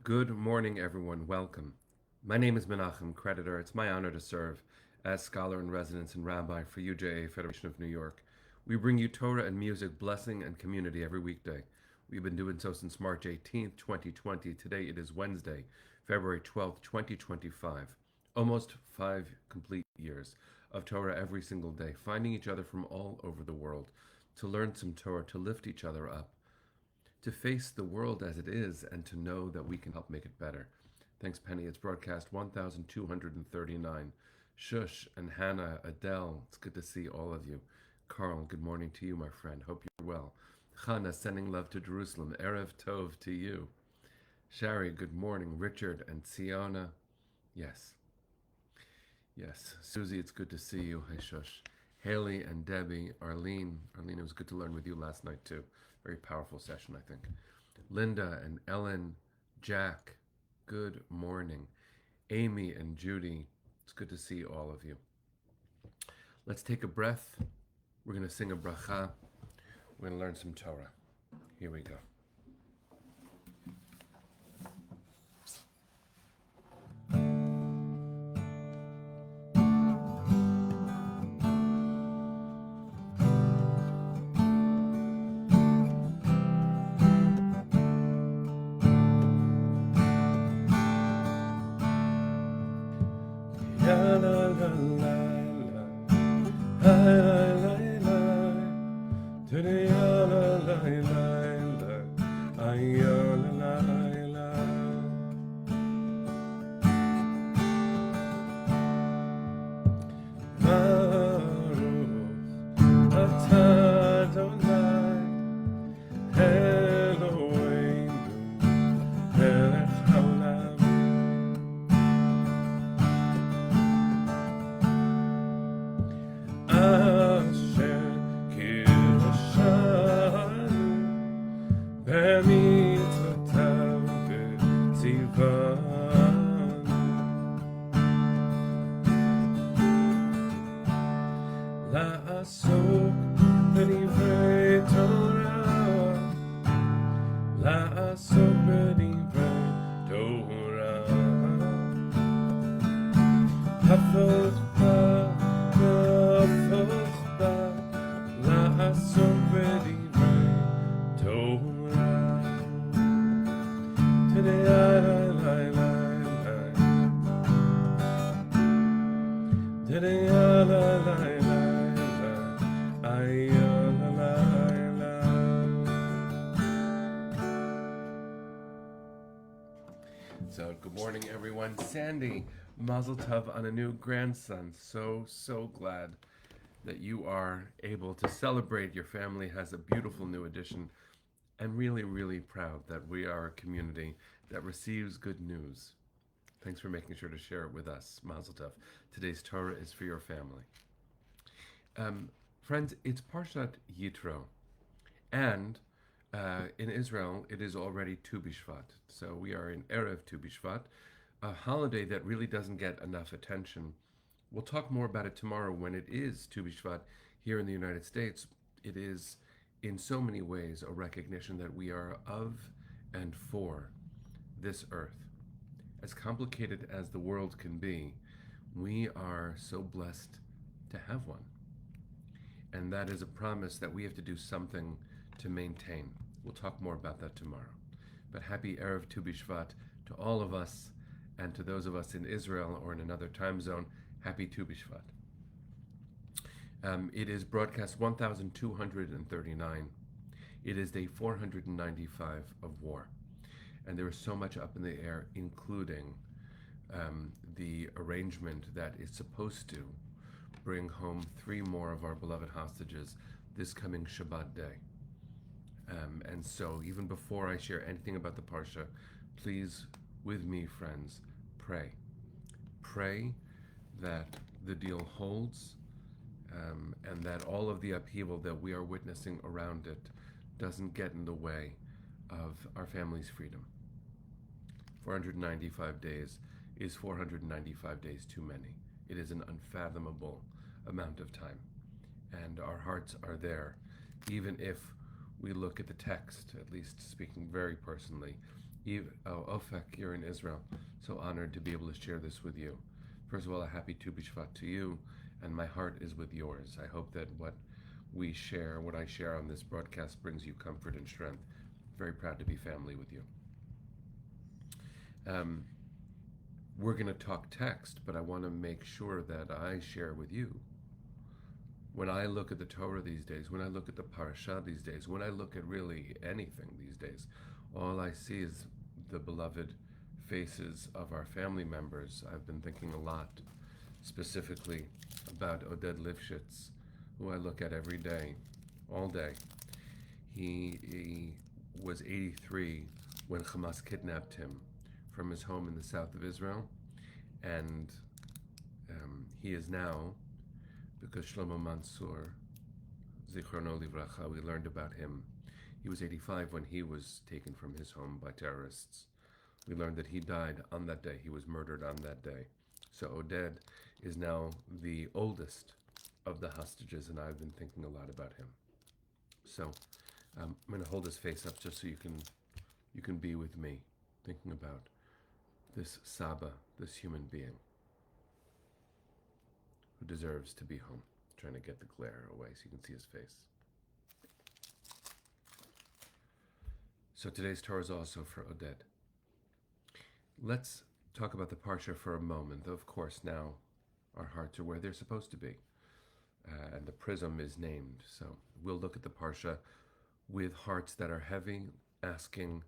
Good morning, everyone. Welcome. My name is Menachem Creditor. It's my honor to serve as scholar in residence and rabbi for UJA Federation of New York. We bring you Torah and music, blessing, and community every weekday. We've been doing so since March 18th, 2020. Today it is Wednesday, February 12th, 2025. Almost 5 complete years of Torah every single day, finding each other from all over the world to learn some Torah, to lift each other up, to face the world as it is, and to know that we can help make it better. Thanks, Penny. It's broadcast 1239. Shush and Hannah, Adele, it's good to see all of you. Carl, good morning to you, my friend. Hope you're well. Chana, sending love to Jerusalem. Erev Tov to you. Shari, good morning. Richard and Siona, yes. Yes. Susie, it's good to see you. Hey, Shush. Haley and Debbie, Arlene. Arlene, it was good to learn with you last night, too. Very powerful session, I think. Linda and Ellen, Jack, good morning. Amy and Judy, it's good to see all of you. Let's take a breath. We're going to sing a bracha. We're going to learn some Torah. Here we go. So, good morning, everyone. Sandy, Mazel Tov on a new grandson. So glad that you are able to celebrate. Your family has a beautiful new addition, and really proud that we are a community that receives good news. Thanks for making sure to share it with us. Mazel Tov. Today's Torah is for your family. Friends, it's Parshat Yitro, and in Israel, it is already Tu B'Shvat. So we are in Erev Tu B'Shvat, a holiday that really doesn't get enough attention. We'll talk more about it tomorrow when it is Tu B'Shvat here in the United States. It is, in so many ways, a recognition that we are of and for this earth. As complicated as the world can be, we are so blessed to have one. And that is a promise that we have to do something to maintain. We'll talk more about that tomorrow. But happy Erev Tu B'Shvat to all of us, and to those of us in Israel or in another time zone, happy Tu B'Shvat. It is broadcast 1239. It is day 495 of war. And there is so much up in the air, including the arrangement that is supposed to bring home 3 more of our beloved hostages this coming Shabbat day. And so, even before I share anything about the Parsha, please, with me, friends, pray. Pray that the deal holds, and that all of the upheaval that we are witnessing around it doesn't get in the way of our family's freedom. 495 days is 495 days too many. It is an unfathomable amount of time, and our hearts are there, even if we look at the text, at least speaking very personally, Ofek, you're in Israel. So honored to be able to share this with you. First of all, a happy Tu B'Shvat to you, and my heart is with yours. I hope that what I share on this broadcast brings you comfort and strength. Very proud to be family with you. We're going to talk text, but I want to make sure that I share with you. When I look at the Torah these days, when I look at the Parasha these days, when I look at really anything these days, all I see is the beloved faces of our family members. I've been thinking a lot, specifically about Oded Lifshitz, who I look at every day, all day. He was 83 when Hamas kidnapped him from his home in the south of Israel, and he is now, because Shlomo Mansour, Zichrono Livracha, we learned about him. He was 85 when he was taken from his home by terrorists. We learned that he died on that day. He was murdered on that day. So Oded is now the oldest of the hostages, and I've been thinking a lot about him. So I'm going to hold his face up just so you can be with me, thinking about this Saba, this human being who deserves to be home. I'm trying to get the glare away so you can see his face. So today's Torah is also for Oded. Let's talk about the Parsha for a moment. Of course, now our hearts are where they're supposed to be, and the prism is named. So we'll look at the Parsha with hearts that are heavy, asking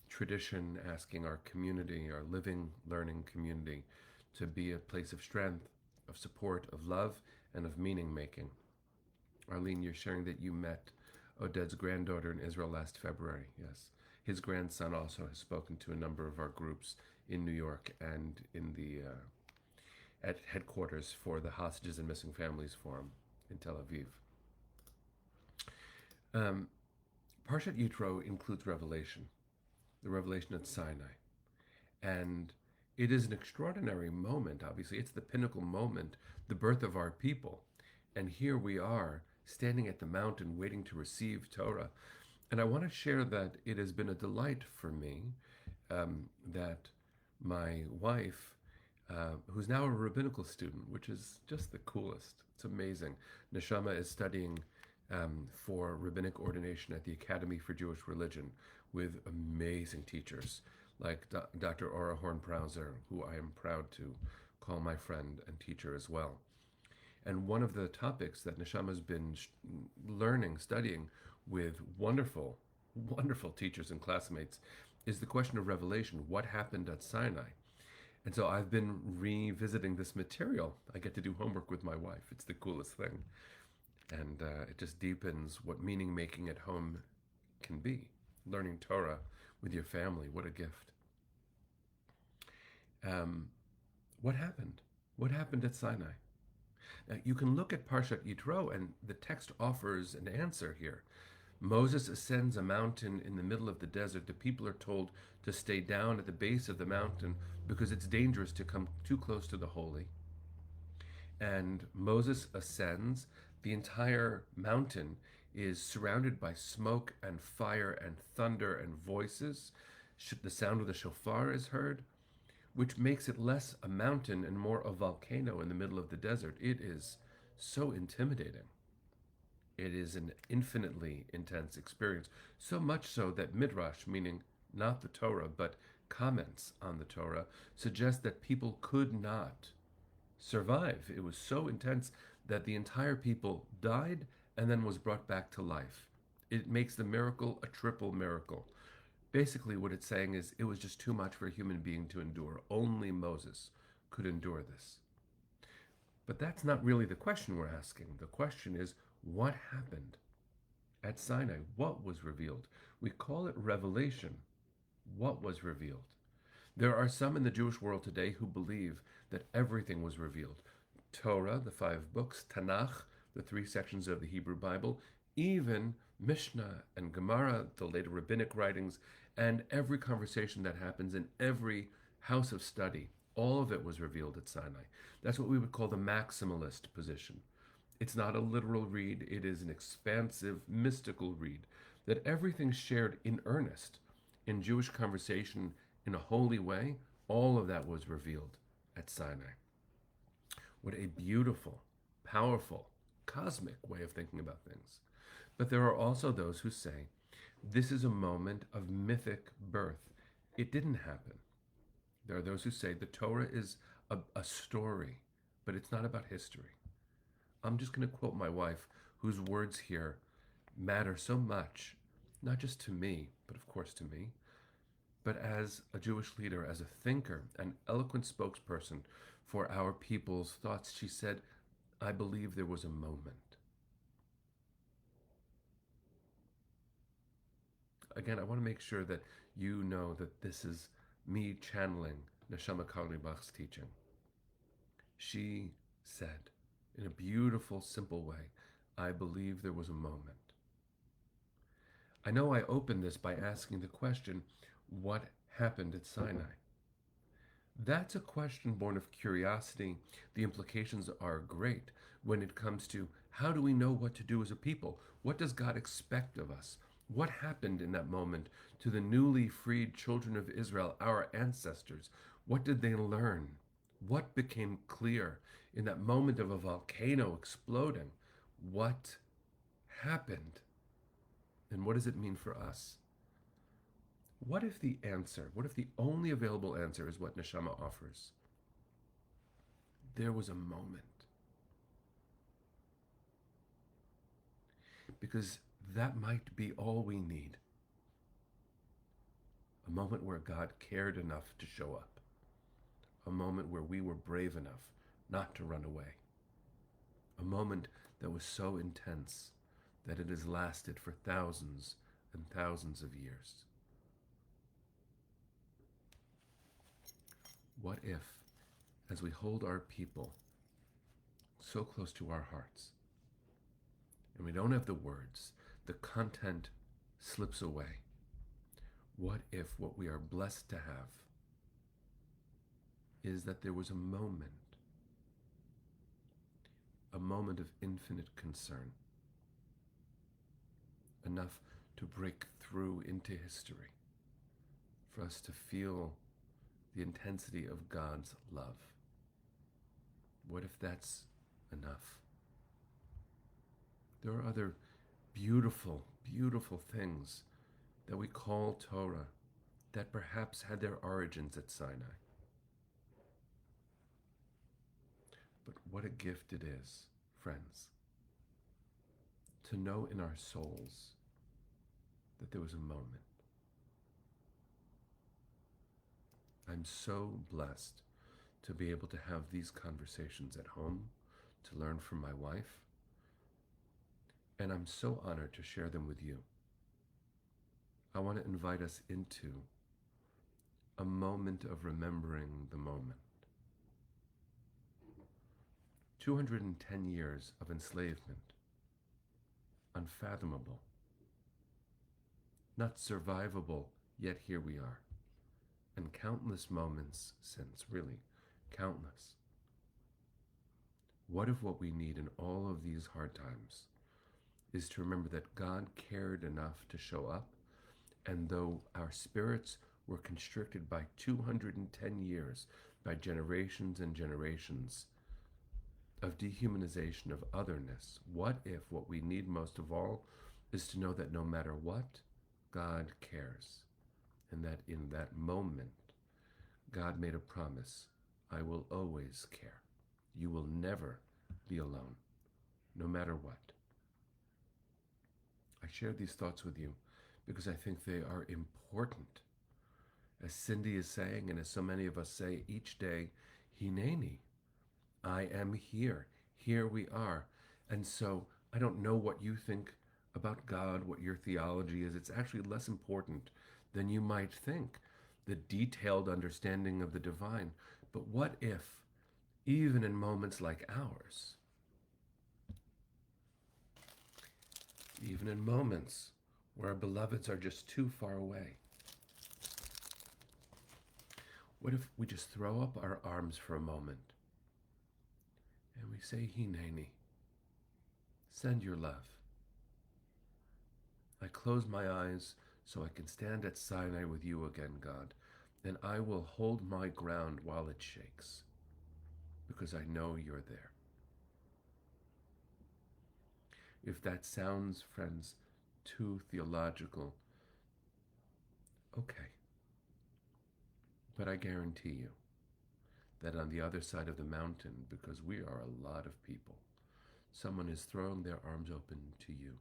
tradition, asking our community, our living, learning community, to be a place of strength, of support, of love, and of meaning making. Arlene, you're sharing that you met Oded's granddaughter in Israel last February. Yes. His grandson also has spoken to a number of our groups in New York and in the at headquarters for the Hostages and Missing Families Forum in Tel Aviv. Parshat Yitro includes Revelation, the revelation at Sinai. And it is an extraordinary moment, obviously. It's the pinnacle moment, the birth of our people. And here we are, standing at the mountain, waiting to receive Torah. And I want to share that it has been a delight for me that my wife, who's now a rabbinical student, which is just the coolest. It's amazing. Neshama is studying for rabbinic ordination at the Academy for Jewish Religion with amazing teachers like Dr. Ora Horn-Browser, who I am proud to call my friend and teacher as well. And one of the topics that Neshama's been studying with wonderful, wonderful teachers and classmates is the question of Revelation. What happened at Sinai? And so I've been revisiting this material. I get to do homework with my wife. It's the coolest thing. And it just deepens what meaning making at home can be. Learning Torah with your family, what a gift. What happened? What happened at Sinai? Now, you can look at Parshat Yitro, and the text offers an answer here. Moses ascends a mountain in the middle of the desert. The people are told to stay down at the base of the mountain because it's dangerous to come too close to the holy. And Moses ascends. The entire mountain is surrounded by smoke and fire and thunder and voices. The sound of the shofar is heard, which makes it less a mountain and more a volcano in the middle of the desert. It is so intimidating. It is an infinitely intense experience, so much so that Midrash, meaning not the Torah, but comments on the Torah, suggest that people could not survive. It was so intense that the entire people died and then was brought back to life. It makes the miracle a triple miracle. Basically, what it's saying is it was just too much for a human being to endure. Only Moses could endure this. But that's not really the question we're asking. The question is, what happened at Sinai? What was revealed? We call it revelation. What was revealed? There are some in the Jewish world today who believe that everything was revealed. Torah, the 5 books, Tanakh, the 3 sections of the Hebrew Bible, even Mishnah and Gemara, the later rabbinic writings, and every conversation that happens in every house of study, all of it was revealed at Sinai. That's what we would call the maximalist position. It's not a literal read, it is an expansive, mystical read, that everything's shared in earnest in Jewish conversation in a holy way, all of that was revealed at Sinai. What a beautiful, powerful, cosmic way of thinking about things. But there are also those who say this is a moment of mythic birth. It didn't happen. There are those who say the Torah is a story, but it's not about history. I'm just going to quote my wife, whose words here matter so much, not just to me, but of course to me, but as a Jewish leader, as a thinker, an eloquent spokesperson for our people's thoughts. She said, I believe there was a moment. Again, I want to make sure that you know that this is me channeling Neshama Karlibach's teaching. She said, in a beautiful, simple way, I believe there was a moment. I know I opened this by asking the question, what happened at Sinai? That's a question born of curiosity. The implications are great when it comes to how do we know what to do as a people? What does God expect of us? What happened in that moment to the newly freed children of Israel, our ancestors? What did they learn? What became clear in that moment of a volcano exploding? What happened? And what does it mean for us? What if the only available answer is what Neshama offers? There was a moment. Because that might be all we need. A moment where God cared enough to show up. A moment where we were brave enough not to run away. A moment that was so intense that it has lasted for thousands and thousands of years. What if, as we hold our people so close to our hearts, and we don't have the words, the content slips away, what if what we are blessed to have is that there was a moment of infinite concern, enough to break through into history, for us to feel the intensity of God's love? What if that's enough? There are other beautiful, beautiful things that we call Torah that perhaps had their origins at Sinai. But what a gift it is, friends, to know in our souls that there was a moment. I'm so blessed to be able to have these conversations at home, to learn from my wife, and I'm so honored to share them with you. I want to invite us into a moment of remembering the moment. 210 years of enslavement, unfathomable, not survivable, yet here we are. And countless moments since, really, countless. What if what we need in all of these hard times is to remember that God cared enough to show up, and though our spirits were constricted by 210 years, by generations and generations of dehumanization, of otherness, what if what we need most of all is to know that no matter what, God cares, and that in that moment, God made a promise, I will always care. You will never be alone, no matter what. I share these thoughts with you because I think they are important. As Cindy is saying, and as so many of us say each day, Hineni, I am here. Here we are. And so I don't know what you think about God, what your theology is. It's actually less important than you might think, the detailed understanding of the divine. But what if, even in moments like ours, even in moments where our beloveds are just too far away, what if we just throw up our arms for a moment and we say, Hineni, send your love. I close my eyes so I can stand at Sinai with you again, God, and I will hold my ground while it shakes, because I know you're there. If that sounds, friends, too theological, okay. But I guarantee you that on the other side of the mountain, because we are a lot of people, someone is throwing their arms open to you.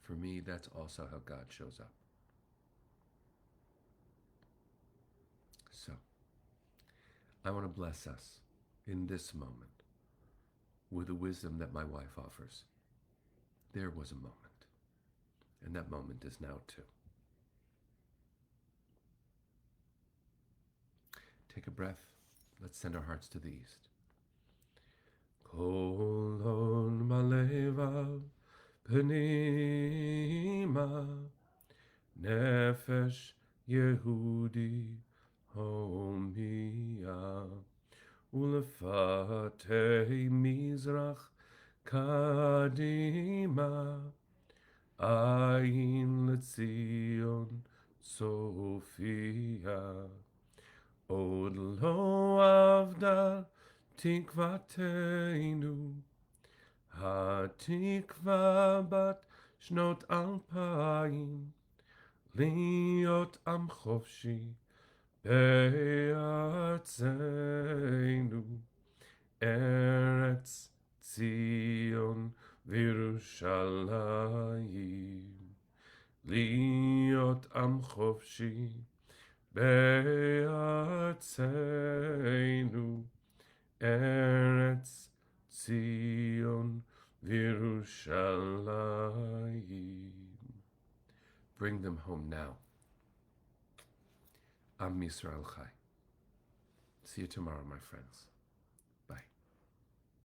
For me, that's also how God shows up. So, I want to bless us in this moment with the wisdom that my wife offers. There was a moment, and that moment is now too. Take a breath. Let's send our hearts to the east. Kol on malevav pnima nefesh Yehudi homia ulefatei mizrach kadima ayin letzion Sophia. Od lo avda tikvateinu, hatikva bat shnot alpayim, liot am chofshi be'artzeinu, Eretz Zion v'Yerushalayim, liot am chofshi be'artzeinu, Eretz Zion v'Yerushalayim. Bring them home now. Am Yisrael Chai. See you tomorrow, my friends.